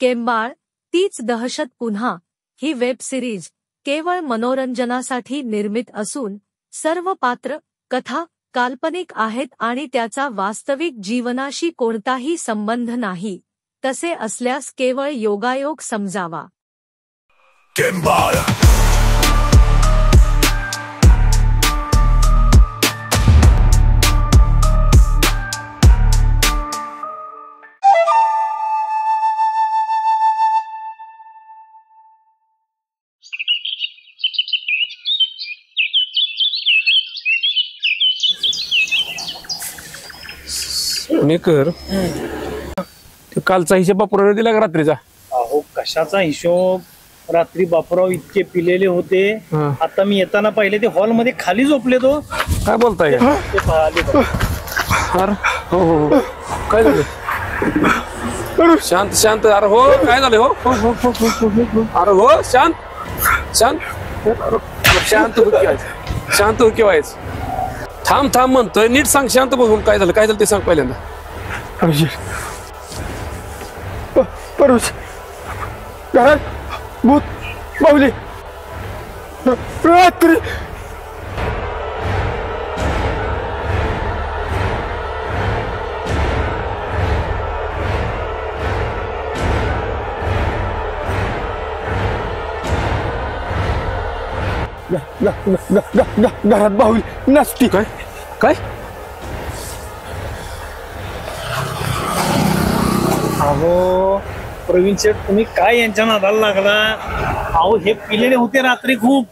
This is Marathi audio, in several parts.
केंबाळ तीच दहशत पुन्हा ही वेब सिरीज केवळ मनोरंजनासाठी निर्मित असून सर्व पात्र कथा काल्पनिक आहेत आणि त्याचा वास्तविक जीवनाशी कोणताही संबंध नाही. तसे असल्यास केवळ योगायोग समजावा. पुणेकर कालचा हिशोब बापूराव दिला का रात्रीचा? अहो कशाचा हिशोब, रात्री बापूराव इतके पिलेले होते. आता मी येताना पाहिले ते हॉल मध्ये खाली झोपले. तो काय बोलताय? ते पाहिले. अरे हो हो हो काय झालं? शांत शांत. अरे हो काय झालं? हो अरे हो शांत शांत शांत शांत हो केव्हायच. थांब थांब म्हणतोय, नीट सांग. शांत बघून काय झालं? काय झालं ते सांग पहिल्यांदा. घरात भूत बाहुली रात्री घरात बाहुली नसती. काय काय? अहो प्रवीण शेठ, तुम्ही काय यांच्या नादाला लागला? अहो हे पिलेले होते रात्री खूप.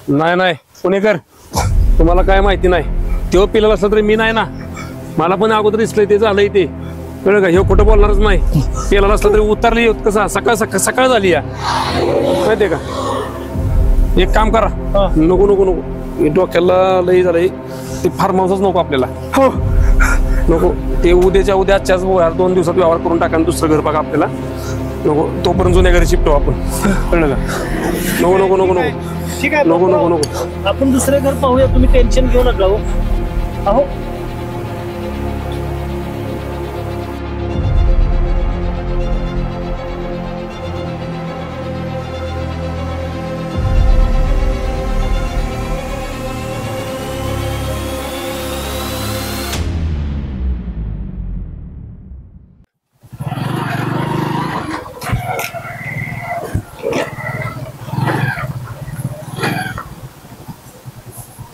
नाही नाही पुणेकर, तुम्हाला काय माहिती नाही. तो पिलेला असला तरी मी नाही ना. मला पण अगोदर दिसलंय ते झालंय ते. कळलं का? हे खोटं बोलणारच नाही. पिलेला असला तरी उतरली कसा सकाळ सकाळ सकाळ झाली या माहितीये का. एक काम करा, नको नको नको, डोक्याला लई झालंय. ते फार्म हाऊसच नको आपल्याला. हो नको. ते उद्याच्या आजच्याच 2 दिवसात व्यवहार करून टाका, दुसरं घर बघा आपल्याला. नको तोपर्यंत जुन्या घरी शिफ्ट आपण. कळलं का? नको नको नको नको. ठीक आहे नको नको नको. आपण दुसरे घर पाहूया, तुम्ही टेन्शन घेऊ नका. अहो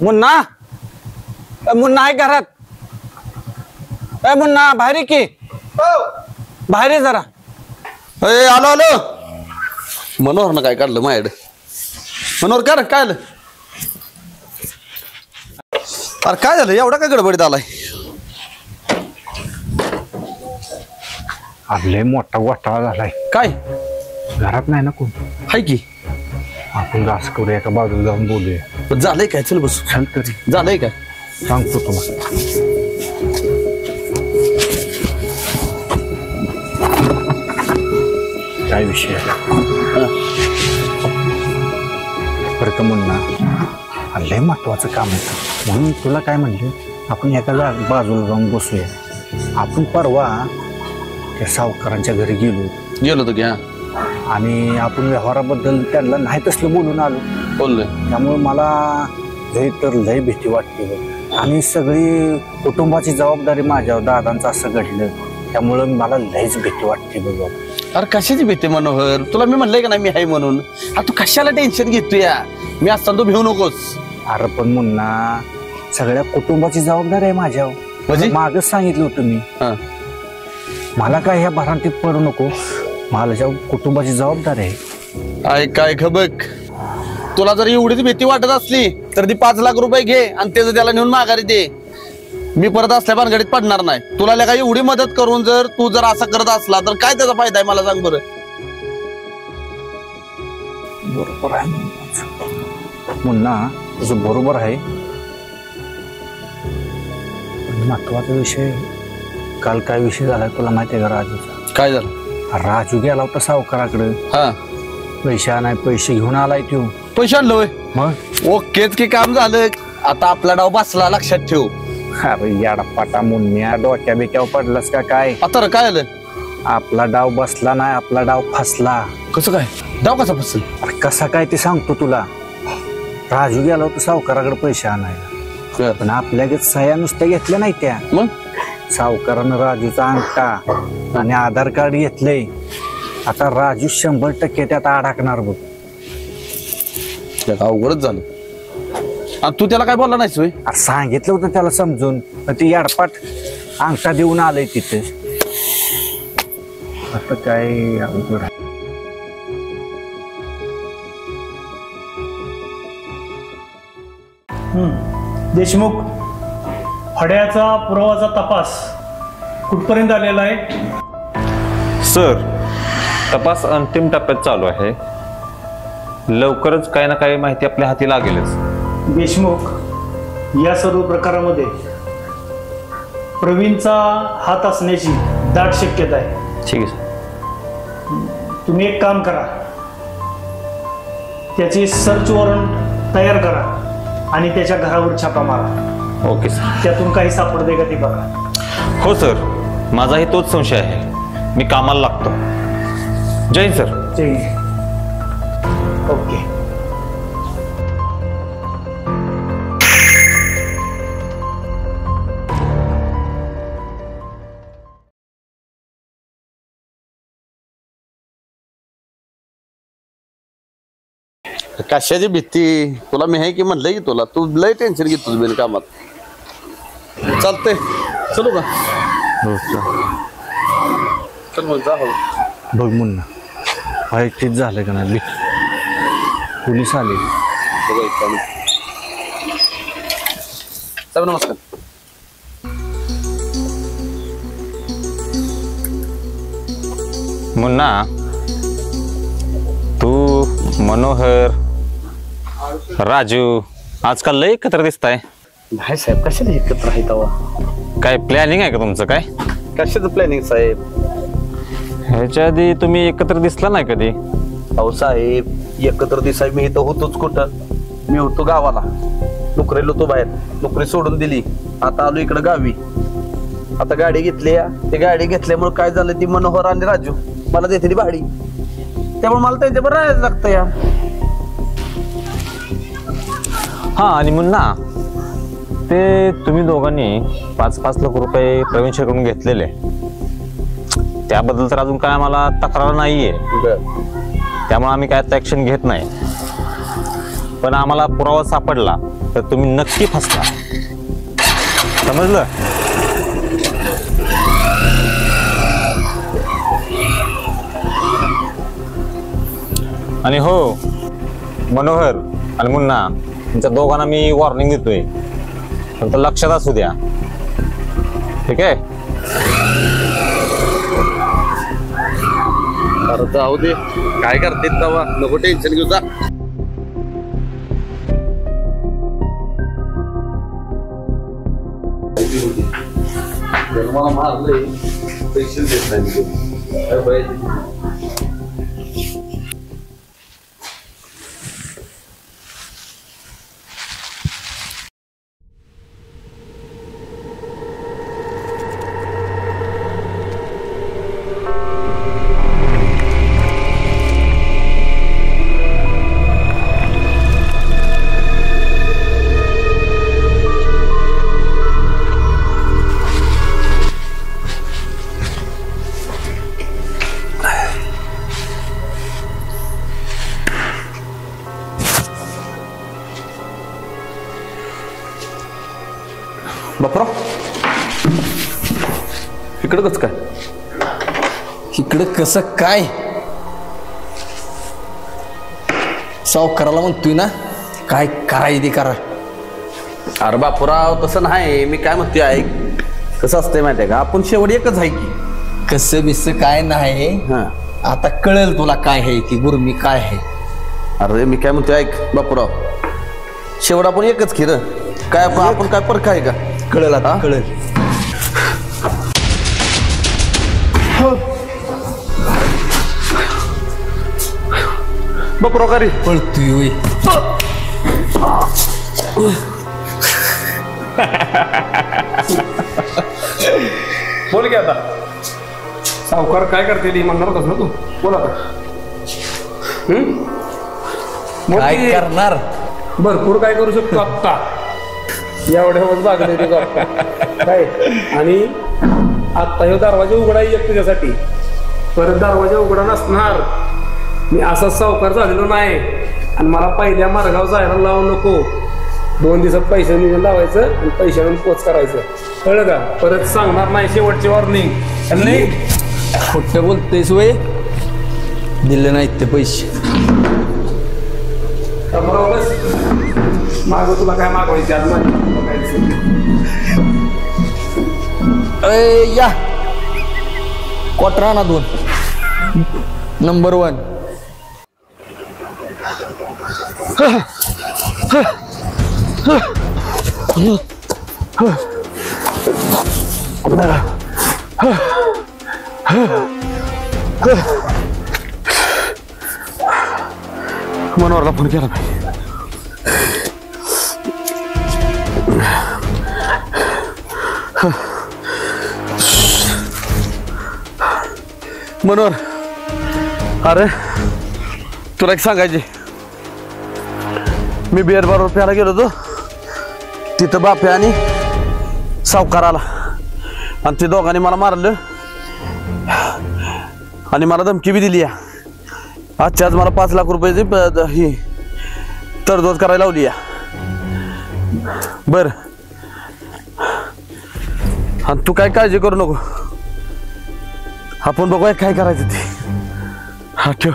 मुन्ना, मुन्ना आहे घरात? मुन्ना बाहेर की, बाहेर ये जरा. आलो आलो. मनोहरनं काय काढलं माझ्याकडे? मनोहर काय काय आलं? अरे काय झालं? एवढा काय गडबडीत आलाय? आपले मोठा घोटाळा झालाय. काय? घरात नाही ना कोण? हाय की. आपण रास करूया, एका बाजूला जाऊन बोलूया. झालंय काय? चल बसू. चल तरी. झालंय काय? सांगतो तुम्हाला. काय विषय बरं का मुन्ना, लय महत्वाचं काम आहे म्हणून तुला काय म्हणलं, आपण एका बाजूला जाऊन बसूया. आपण परवा त्या सावकारांच्या घरी गेलो होतो की. हा. आणि आपण व्यवहाराबद्दल त्यांना नाही तसलं बोलून आलो. बोललोय. त्यामुळे मला लय तर लय भीती वाटते बघ. आणि सगळी कुटुंबाची जबाबदारी माझ्यावर, दादांचं असं घडलं त्यामुळं मला लयच भीती वाटते बघ. अरे कशाची भीती मनोहर? तुला मी म्हणलंय का नाही मी आहे म्हणून. तू कशाला टेन्शन घेतोय? मी असताना तू भिवू नकोस. अरे पण मुन्ना, सगळ्या कुटुंबाची जबाबदारी आहे माझ्यावर. म्हणजे मागच सांगितलं होतं मी. मला काय ह्या भरांतीत पडू नको, मला कुटुंबाची जबाबदारी आहे. काय खबक, तुला जर एवढीच भीती वाटत असली तर ती 5 लाख रुपये घे आणि त्याचं त्याला नेऊन माघारी दे. मी परत असल्या भानगडीत पडणार नाही. तुला काय एवढी मदत करून जर तू जर असं करत असला तर काय त्याचा फायदा आहे मला सांग बरं. बरोबर आहे मुन्ना, तुझं बरोबर आहे. महत्वाचा विषय, काल काय विषय झाला तुला माहिती आहे का? राजूचा. काय झालं? राजू गेला होता सावकाराकडे. हा. पैसे नाही, पैसे घेऊन आलाय तो. पैसे आणलोय मग ओकेच की काम झालं. आता आपला डाव बसला, लक्षात ठेव. अरे याडा पाटा मुन्या, डोक्या बिक्यावर पडलास का काय? आता काय आलं? आपला डाव बसला नाही, आपला डाव फसला. कसं काय डाव कसा फसेल? अरे कसा काय ते सांगतो तुला. राजू गेला होता सावकाराकडे पैसे आणायला, पण आपल्याकडे सह्या नुसत्या घेतल्या नाही त्या. मग सावकारानं राजूचा अंगठा आणि आधार कार्ड घेतलंय. आता राजू 100% त्यात अडकणार बघ. अवघडच झालं. आणि तू त्याला काय बोलला नाहीस होय? अरे सांगितलं होतं त्याला समजून, पण ती याडपाट अंगठा देऊन आलंय तिथे. आता काय अवघड आहे. देशमुख, हड्याचा पुरावाचा तपास कुठपर्यंत आलेला आहे? सर, तपास अंतिम टप्प्यात चालू आहे. लवकरच काही ना काही माहिती आपल्या हाती लागेलच. देशमुख, या सर्व प्रकारामध्ये प्रवीणचा हात असण्याची दाट शक्यता आहे. ठीक आहे सर. तुम्ही एक काम करा, त्याची सर्च वॉरंट तयार करा आणि त्याच्या घरावर छापा मारा. Okay sir. त्यातून काही सापडते का ते बघा. हो सर, माझाही तोच संशय आहे. मी कामाला लागतो. जय हिंद सर. जय हिंद. ओके. कशाची भीती तुला? मी आहे की म्हणलंय की तुला, तू लय टेन्शन घेतोस बिन कामात. चालतंय, चलू का? चल मग जा. बघ मुन्ना, ठीक झालं का नाही? पोलीस आले. साहेब नमस्कार. मुन्ना, तू, मनोहर, राजू आजकाल लय एकत्र दिसताय. नाही साहेब, कशाला एकत्र आहे तेव्हा? काय प्लॅनिंग आहे का तुमचं? काय कशाचं प्लॅनिंग साहेब? ह्याच्या आधी तुम्ही एकत्र दिसला नाही कधी? अहो साहेब, एकत्र दिसाय मी इथं होतोच कुठं? मी होतो गावाला, नोकरीला होतो बाहेर. नोकरी सोडून दिली, आता आलो इकडं गावी. आता गाडी घेतली. ते गाडी घेतल्यामुळे काय झालं, ती मनोहर आणि राजू मला देते ती भाडी. त्यामुळे मला त्यांच्यावर राहायला लागतं या. हा, आणि मुन्ना, ते तुम्ही दोघांनी 5-5 लाख रुपये प्रवीण शेकडून घेतलेले, त्याबद्दल तर अजून काय आम्हाला तक्रार नाहीये. त्यामुळे आम्ही काय ऍक्शन घेत नाही. पण आम्हाला पुरावा सापडला तर तुम्ही नक्की फसला, समजलं? आणि हो मनोहर आणि मुन्ना, तुमच्या दोघांना मी वॉर्निंग देतोय, फक्त लक्षात असू द्या. ठीक आहे? अरे जाऊ दे, काय करते तेव्हा, नको टेन्शन घेऊ. जा. मला मारलंय, पैसे देत नाही. बापरा, इकडं कसं काय? इकडं कसं काय? सावकाराला म्हणतोय ना, काय कराय ते करा. अरे बापूराव, तसं नाही. मी काय म्हणतोय ऐक, कसं असतंय माहितीये का, आपण शेवट एकच आहे की. कसं बिस काय नाही. आता कळेल तुला काय आहे ती गुरमी काय आहे. अरे मी काय म्हणतोय ऐक बापूराव, शेवट आपण एकच खिर. काय आपण काय परख आहे का? कळेल आता, कळेल. बापूराव का रे पळतोय होय. बोल की आता. सावकार काय करते म्हणणार होतास ना तू बोला आता. काय करणार? भरपूर काय करू शकतो आत्ता एवढ्यावर बागले ते आत्ता काय. आणि आत्ता हे दरवाजा उघडा एक तुझ्यासाठी, परत दरवाजा उघडा नसणार. मी असाच सावकार झालेलो नाही आणि मला पहिल्या मार्गावर जायला लावू नको. 2 दिवसात पैसे निघून लावायचं आणि पैशावरून पोच करायचं, कळलं का. परत सांगणार नाही, शेवटची वॉर्निंग. खोटं बोलतेस वय, दिले नाहीत ते पैसे. माग तुला काय मागवायचे आज या क्वार्टर आणा 2 नंबर 1. मनोहरला फोन केला पाहिजे. मनोहर, अरे तुला एक सांगायचे. मी बिअर बार प्यायला गेलो होतो, तिथं बाप्या आणि सावकार आला आणि ते दोघांनी मला मारलं आणि मला धमकी बी दिली. आजच्या आज मला 5 लाख रुपयाची ही तरतूद करायला लावली. बर, आणि तू काय काळजी करू नको, आपण बघूया काय करायचं ते. हा ठेव.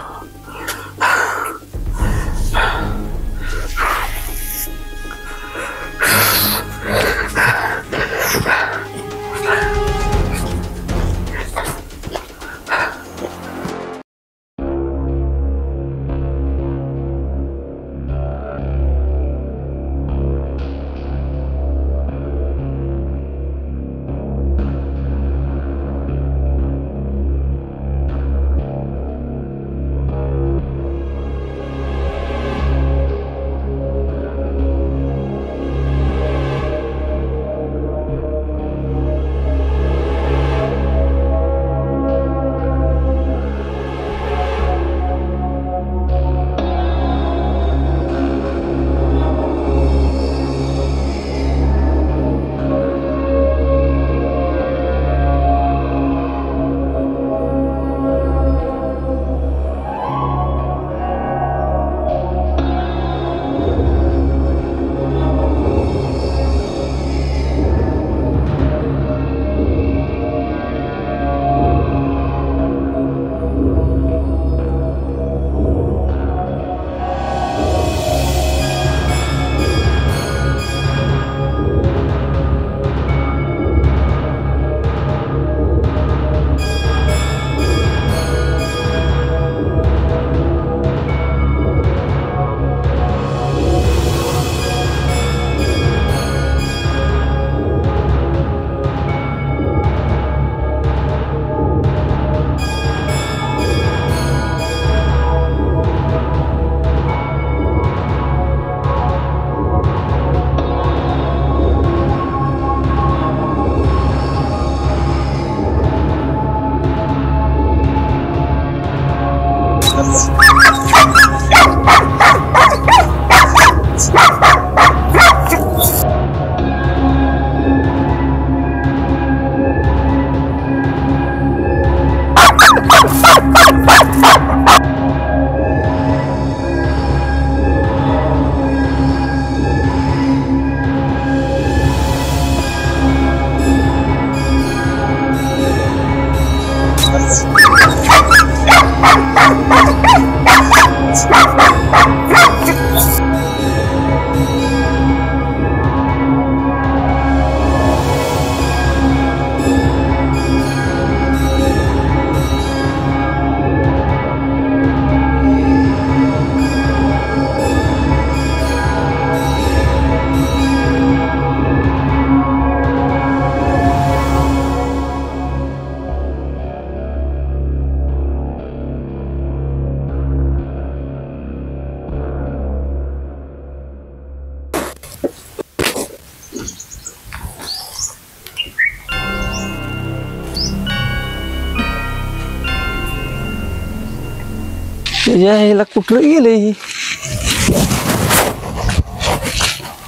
यायला कुठं गेले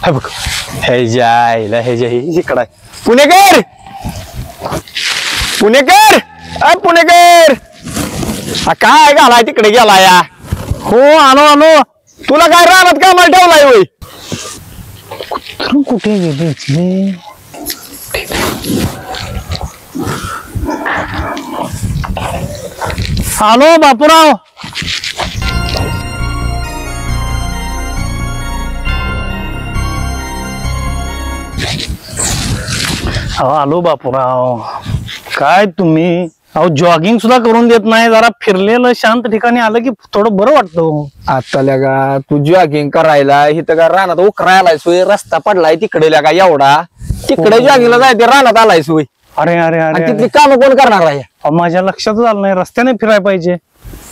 हे बघ हे जायला हे जाई इकडं पुणेकर पुणेकर पुणेकर काय घालाय तिकडे गेला या हो आलो आलो तुला काय राहणार का मला ठेवलाय होय कुठे गेले इथले आलो बापूराव आलो बापूराव काय तुम्ही अहो जॉगिंग सुद्धा करून देत नाही जरा फिरलेलं शांत ठिकाणी आलं की थोडं बरं वाटतं आता लगा तू जॉगिंग करायला इथं का रानात उकरायला सोय रस्ता पडलाय तिकडे लगा एवढा तिकडे जॉगिंगला जायचे रानात आलाय सोय अरे अरे आणि अरे तिथली कामं कोण करणार आहे अहो, माझ्या लक्षातच आलं नाही रस्त्याने फिरायला पाहिजे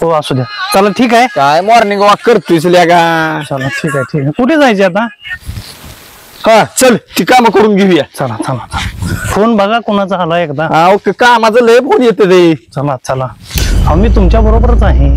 हो असू द्या चला ठीक आहे काय मॉर्निंग वॉक करतोयस लगा चला ठीक आहे ठीक आहे कुठे जायचे आता हा चल ती कामं करून घेऊया चला चला फोन बघा कोणाचा आला एकदा कामाचं लय फोन येते ते चला चला अहो मी तुमच्या बरोबरच आहे